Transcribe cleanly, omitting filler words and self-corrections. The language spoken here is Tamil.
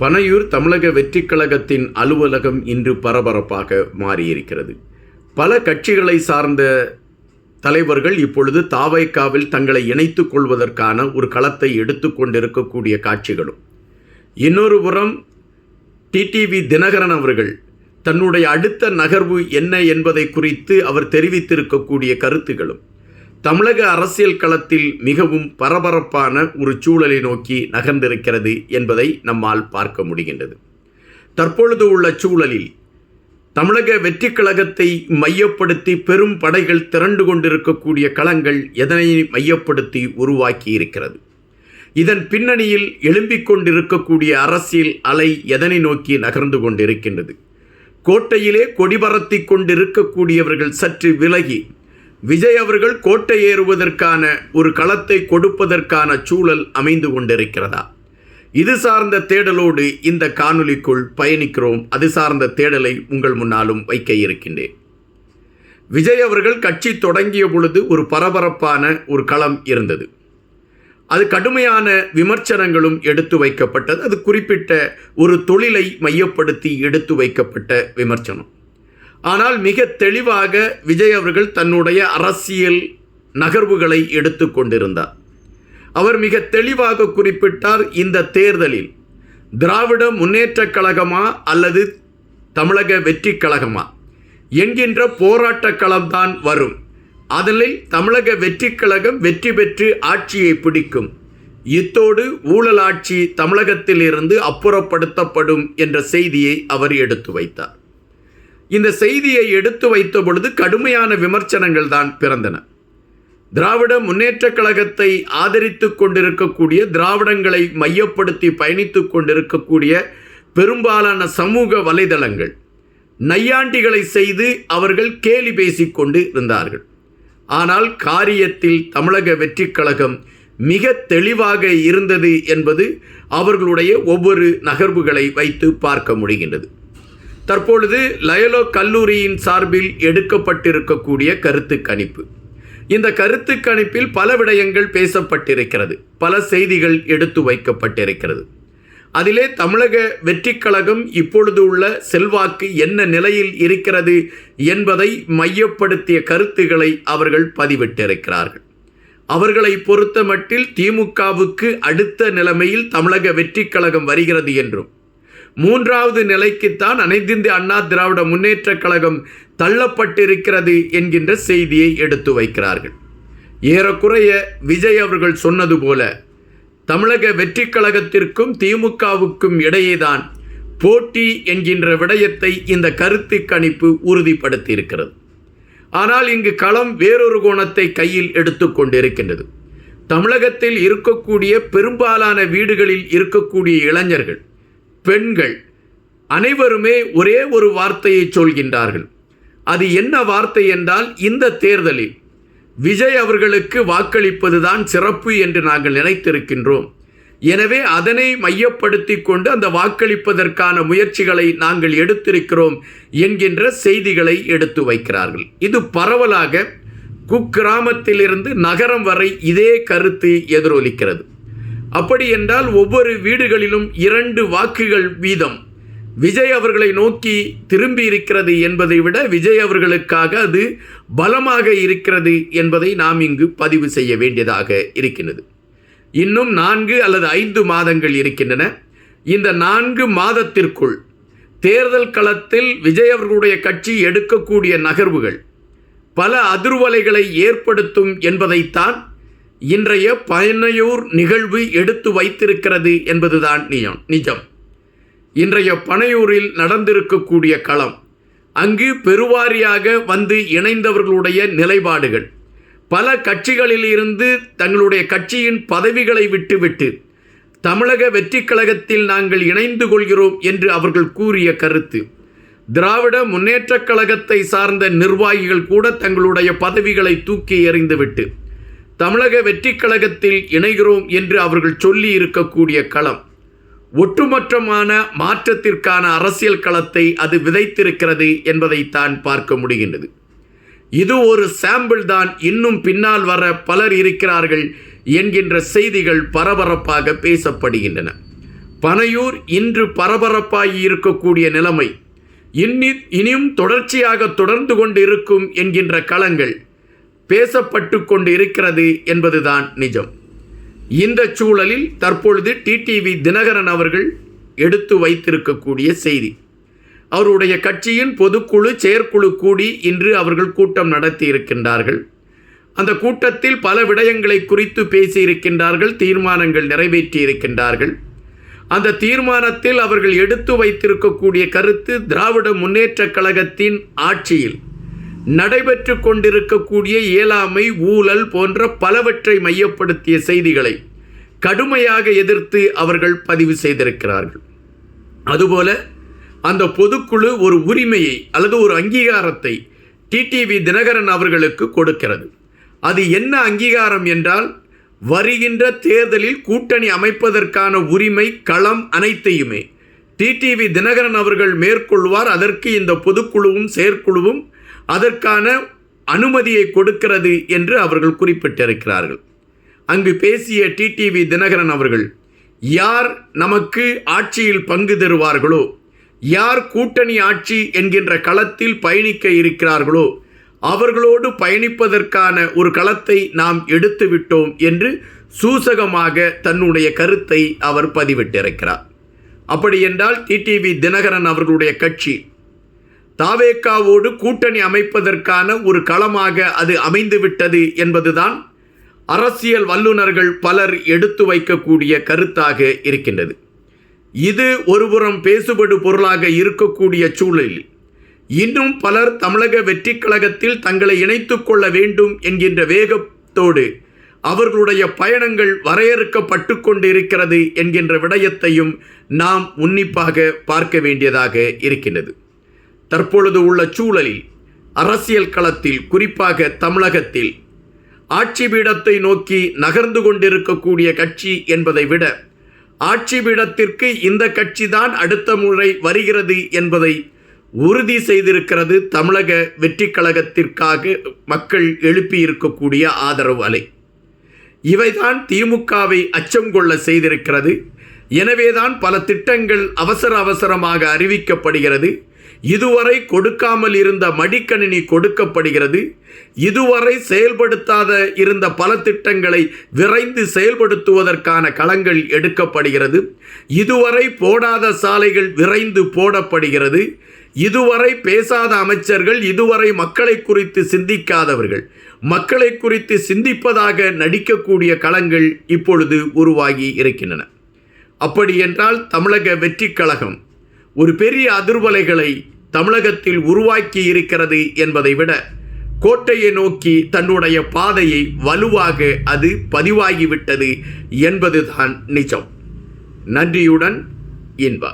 பனையூர் தமிழக வெற்றிக் கழகத்தின் அலுவலகம் இன்று பரபரப்பாக மாறியிருக்கிறது. பல கட்சிகளை சார்ந்த தலைவர்கள் இப்பொழுது தாவைக்காவில் தங்களை இணைத்துக் கொள்வதற்கான ஒரு களத்தை எடுத்துக்கொண்டிருக்கக்கூடிய காட்சிகளும், இன்னொரு புறம் டிடிவி தினகரன் அவர்கள் தன்னுடைய அடுத்த நகர்வு என்ன என்பதை குறித்து அவர் தெரிவித்திருக்கக்கூடிய கருத்துகளும் தமிழக அரசியல் களத்தில் மிகவும் பரபரப்பான ஒரு சூழலை நோக்கி நகர்ந்திருக்கிறது என்பதை நம்மால் பார்க்க முடிகின்றது. தற்பொழுது உள்ள சூழலில் தமிழக வெற்றிக் கழகத்தை மையப்படுத்தி பெரும் படைகள் திரண்டு கொண்டிருக்கக்கூடிய களங்கள் எதனை மையப்படுத்தி உருவாக்கி இருக்கிறது? இதன் பின்னணியில் எழும்பிக் கொண்டிருக்கக்கூடிய அரசியல் அலை எதனை நோக்கி நகர்ந்து கொண்டிருக்கின்றது? கோட்டையிலே கொடிபரத்தி கொண்டிருக்கக்கூடியவர்கள் சற்று விலகி விஜய் அவர்கள் கோட்டை ஏறுவதற்கான ஒரு களத்தை கொடுப்பதற்கான சூழல் அமைந்து கொண்டிருக்கிறதா? இது சார்ந்த தேடலோடு இந்த காணொளிக்குள் பயணிக்கிறோம். அது சார்ந்த தேடலை உங்கள் முன்னாலும் வைக்க இருக்கின்றேன். விஜய் அவர்கள் கட்சி தொடங்கிய பொழுது ஒரு பரபரப்பான ஒரு களம் இருந்தது. அது கடுமையான விமர்சனங்களும் எடுத்து வைக்கப்பட்டது. அது குறிப்பிட்ட ஒரு தொழிலை மையப்படுத்தி எடுத்து வைக்கப்பட்ட விமர்சனம். ஆனால் மிக தெளிவாக விஜய் அவர்கள் தன்னுடைய அரசியல் நகர்வுகளை எடுத்து கொண்டிருந்தார். அவர் மிக தெளிவாக குறிப்பிட்டார், இந்த தேர்தலில் திராவிட முன்னேற்றக் கழகமா அல்லது தமிழக வெற்றிக் கழகமா என்கின்ற போராட்டக் களம்தான் வரும். அதில் தமிழக வெற்றிக் கழகம் வெற்றி பெற்று ஆட்சியை பிடிக்கும். இத்தோடு ஊழல் ஆட்சி தமிழகத்தில் இருந்து அப்புறப்படுத்தப்படும் என்ற செய்தியை அவர் எடுத்து வைத்தார். இந்த செய்தியை எடுத்து வைத்த பொழுது கடுமையான விமர்சனங்கள் தான் பிறந்தன. திராவிட முன்னேற்றக் கழகத்தை ஆதரித்து கொண்டிருக்கக்கூடிய, திராவிடங்களை மையப்படுத்தி பயணித்து கொண்டிருக்கக்கூடிய பெரும்பாலான சமூக வலைதளங்கள் நையாண்டிகளை செய்து அவர்கள் கேலி பேசிக்கொண்டு இருந்தார்கள். ஆனால் காரியத்தில் தமிழக வெற்றிக் கழகம் மிக தெளிவாக இருந்தது என்பது அவர்களுடைய ஒவ்வொரு நகர்வுகளை வைத்து பார்க்க முடிகின்றது. தற்பொழுது லயோலா கல்லூரியின் சார்பில் எடுக்கப்பட்டிருக்கக்கூடிய கருத்து கணிப்பு, இந்த கருத்து கணிப்பில் பல விடயங்கள் பேசப்பட்டிருக்கிறது, பல செய்திகள் எடுத்து வைக்கப்பட்டிருக்கிறது. அதிலே தமிழக வெற்றிக் கழகம் இப்பொழுது உள்ள செல்வாக்கு என்ன நிலையில் இருக்கிறது என்பதை மையப்படுத்திய கருத்துக்களை அவர்கள் பதிவிட்டிருக்கிறார்கள். அவர்களை பொறுத்த மட்டில் திமுகவுக்கு அடுத்த நிலைமையில் தமிழக வெற்றிக் கழகம் வருகிறது என்றும், மூன்றாவது நிலைக்குத்தான் அனைத்து இந்திய அண்ணா திராவிட முன்னேற்றக் கழகம் தள்ளப்பட்டிருக்கிறது என்கின்ற செய்தியை எடுத்து வைக்கிறார்கள். ஏறக்குறைய விஜய் அவர்கள் சொன்னது போல தமிழக வெற்றிக் கழகத்திற்கும் திமுகவுக்கும் இடையேதான் போட்டி என்கின்ற விடயத்தை இந்த கருத்து கணிப்பு உறுதிப்படுத்தி இருக்கிறது. ஆனால் இங்கு களம் வேறொரு கோணத்தை கையில் எடுத்து கொண்டிருக்கின்றது. தமிழகத்தில் இருக்கக்கூடிய பெரும்பாலான வீடுகளில் இருக்கக்கூடிய இளைஞர்கள், பெண்கள் அனைவருமே ஒரே ஒரு வார்த்தையை சொல்கின்றார்கள். அது என்ன வார்த்தை என்றால், இந்த தேர்தலில் விஜய் அவர்களுக்கு வாக்களிப்பதுதான் சிறப்பு என்று நாங்கள் நினைத்திருக்கின்றோம். எனவே அதனை மையப்படுத்தி கொண்டு அந்த வாக்களிப்பதற்கான முயற்சிகளை நாங்கள் எடுத்திருக்கிறோம் என்கின்ற செய்திகளை எடுத்து வைக்கிறார்கள். இது பரவலாக குக்கிராமத்திலிருந்து நகரம் வரை இதே கருத்து எதிரொலிக்கிறது. அப்படி என்றால் ஒவ்வொரு வீடுகளிலும் 2 வாக்குகள் வீதம் விஜய் அவர்களை நோக்கி திரும்பி இருக்கிறது என்பதை விட விஜய் அவர்களுக்காக அது பலமாக இருக்கிறது என்பதை நாம் இங்கு பதிவு செய்ய வேண்டியதாக இருக்கின்றது. இன்னும் 4 அல்லது 5 மாதங்கள் இருக்கின்றன. இந்த 4 மாதத்திற்குள் தேர்தல் களத்தில் விஜய் அவர்களுடைய கட்சி எடுக்கக்கூடிய நகர்வுகள் பல அதிர்வலைகளை ஏற்படுத்தும் என்பதைத்தான் இன்றைய பனையூர் நிகழ்வு எடுத்து வைத்திருக்கிறது என்பதுதான் நிஜம். இன்றைய பனையூரில் நடந்திருக்கக்கூடிய களம், அங்கு பெருவாரியாக வந்து இணைந்தவர்களுடைய நிலைப்பாடுகள், பல கட்சிகளில் இருந்து தங்களுடைய கட்சியின் பதவிகளை விட்டுவிட்டு தமிழக வெற்றிக் கழகத்தில் நாங்கள் இணைந்து கொள்கிறோம் என்று அவர்கள் கூறிய கருத்து, திராவிட முன்னேற்றக் கழகத்தை சார்ந்த நிர்வாகிகள் கூட தங்களுடைய பதவிகளை தூக்கி எறிந்துவிட்டு தமிழக வெற்றிக் கழகத்தில் இணைகிறோம் என்று அவர்கள் சொல்லி இருக்கக்கூடிய களம் ஒட்டுமொத்தமான மாற்றத்திற்கான அரசியல் களத்தை அது விதைத்திருக்கிறது என்பதைத்தான் பார்க்க முடிகின்றது. இது ஒரு சாம்பிள் தான், இன்னும் பின்னால் வர பலர் இருக்கிறார்கள் என்கின்ற செய்திகள் பரபரப்பாக பேசப்படுகின்றன. பனையூர் இன்று பரபரப்பாகி இருக்கக்கூடிய நிலைமை இனியும் தொடர்ச்சியாக தொடர்ந்து கொண்டு இருக்கும் என்கின்ற களங்கள் பேசப்பட்டு கொண்டு இருக்கிறது என்பதுதான் நிஜம். இந்த சூழலில் தற்பொழுது டிடிவி தினகரன் அவர்கள் எடுத்து வைத்திருக்கக்கூடிய செய்தி, அவருடைய கட்சியின் பொதுக்குழு செயற்குழு கூடி இன்று அவர்கள் கூட்டம் நடத்தி இருக்கின்றார்கள். அந்த கூட்டத்தில் பல விடயங்களை குறித்து பேசியிருக்கின்றார்கள், தீர்மானங்கள் நிறைவேற்றி இருக்கின்றார்கள். அந்த தீர்மானத்தில் அவர்கள் எடுத்து வைத்திருக்கக்கூடிய கருத்து, திராவிட முன்னேற்றக் கழகத்தின் ஆட்சியில் நடைபெற்று கொண்டிருக்கக்கூடிய இயலாமை, ஊழல் போன்ற பலவற்றை மையப்படுத்திய செய்திகளை கடுமையாக எதிர்த்து அவர்கள் பதிவு செய்திருக்கிறார்கள். அதுபோல அந்த பொதுக்குழு ஒரு உரிமையை அல்லது ஒரு அங்கீகாரத்தை டிடிவி தினகரன் அவர்களுக்கு கொடுக்கிறது. அது என்ன அங்கீகாரம் என்றால், வருகின்ற தேர்தலில் கூட்டணி அமைப்பதற்கான உரிமை, களம் அனைத்தையுமே டிடிவி தினகரன் அவர்கள் மேற்கொள்வார். அதற்கு இந்த பொதுக்குழுவும் செயற்குழுவும் அதற்கான அனுமதியை கொடுக்கிறது என்று அவர்கள் குறிப்பிட்டிருக்கிறார்கள். அங்கு பேசிய டிடிவி தினகரன் அவர்கள், யார் நமக்கு ஆட்சியில் பங்கு தருவார்களோ, யார் கூட்டணி ஆட்சி என்கின்ற களத்தில் பயணிக்க இருக்கிறார்களோ அவர்களோடு பயணிப்பதற்கான ஒரு களத்தை நாம் எடுத்து விட்டோம் என்று சூசகமாக தன்னுடைய கருத்தை அவர் பதிவிட்டிருக்கிறார். அப்படி என்றால் டிடிவி தினகரன் அவர்களுடைய கட்சி தாவேகாவோடு கூட்டணி அமைப்பதற்கான ஒரு களமாக அது அமைந்துவிட்டது என்பதுதான் அரசியல் வல்லுநர்கள் பலர் எடுத்து வைக்கக்கூடிய கருத்தாக இருக்கின்றது. இது ஒருபுறம் பேசுபடு பொருளாக இருக்கக்கூடிய சூழலில் இன்னும் பலர் தமிழக வெற்றி கழகத்தில் தங்களை இணைத்துக் கொள்ள வேண்டும் என்கின்ற வேகத்தோடு அவர்களுடைய பயணங்கள் வரையறுக்கப்பட்டு கொண்டு இருக்கிறது என்கின்ற விடயத்தையும் நாம் உன்னிப்பாக பார்க்க வேண்டியதாக இருக்கின்றது. தற்பொழுது உள்ள சூழலில் அரசியல் களத்தில், குறிப்பாக தமிழகத்தில் ஆட்சி பீடத்தை நோக்கி நகர்ந்து கொண்டிருக்கக்கூடிய கட்சி என்பதை விட ஆட்சி பீடத்திற்கு இந்த கட்சி தான் அடுத்த முறை வருகிறது என்பதை உறுதி செய்திருக்கிறது தமிழக வெற்றி கழகத்திற்காக மக்கள் எழுப்பியிருக்கக்கூடிய ஆதரவு அலை. இவைதான் திமுகவை அச்சம் கொள்ள செய்திருக்கிறது. எனவேதான் பல திட்டங்கள் அவசரமாக அறிவிக்கப்படுகிறது. இதுவரை கொடுக்காமல் இருந்த மடிக்கணினி கொடுக்கப்படுகிறது. இதுவரை செயல்படுத்தாத இருந்த பல திட்டங்களை விரைந்து செயல்படுத்துவதற்கான களங்கள் எடுக்கப்படுகிறது. இதுவரை போடாத சாலைகள் விரைந்து போடப்படுகிறது. இதுவரை பேசாத அமைச்சர்கள், இதுவரை மக்களை குறித்து சிந்திக்காதவர்கள் மக்களை குறித்து சிந்திப்பதாக நடிக்கக்கூடிய களங்கள் இப்பொழுது உருவாகி இருக்கின்றன. அப்படி என்றால் தமிழக வெற்றி கழகம் ஒரு பெரிய அதிர்வலைகளை தமிழகத்தில் உருவாக்கி இருக்கிறது என்பதை விட கோட்டையை நோக்கி தன்னுடைய பாதையை வலுவாக அது பதிவாகிவிட்டது என்பதுதான் நிஜம். நன்றியுடன் இன்பா.